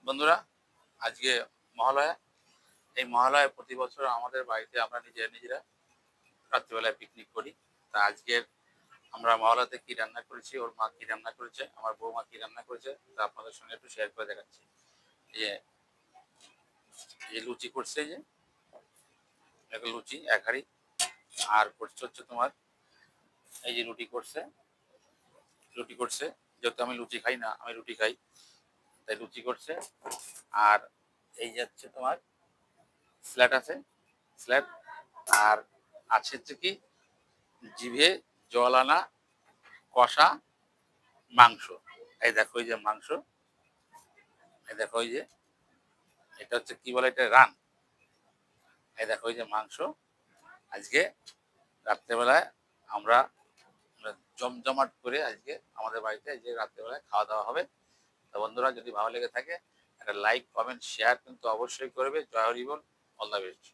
বন্ধুরা, আজকে মহালয়া। এই মহালয়ায় প্রতি বছর আমাদের বাড়িতে আমরা নিজেরা রাত্রিবেলায় পিকনিক করি। তা আজকের আমরা মহালয়াতে কি রান্না করেছি, ওর মা কি রান্না করেছে, আমার বৌমা কি রান্না করেছে, তা আপনাদের সঙ্গে একটু শেয়ার করে দেখাচ্ছি। এই যে এই লুচি করছে, এই যে একটা লুচি এক হাঁড়ি। আর করছে হচ্ছে তোমার এই যে রুটি করছে। যেহেতু আমি লুচি খাই না, আমি রুটি খাই, তাই লুচি করছে। আর এই যে হচ্ছে তোমার স্যালাড আছে, স্যালাড। আর আছে হচ্ছে কি, জিভে জল আনা কষা মাংস। এই দেখো, এই যে মাংস, এই দেখো, এই যে এটা হচ্ছে কি বলে, এটা রান। এই দেখো, এই যে মাংস। আজকে রাত্রেবেলায় আমরা জমজমাট করে আজকে আমাদের বাড়িতে এই যে রাত্রেবেলায় খাওয়া দাওয়া হবে। তো বন্ধুরা, যদি ভালো লেগে থাকে একটা লাইক কমেন্ট শেয়ার কিন্তু অবশ্যই করবে। জয় হরি বল। All the best.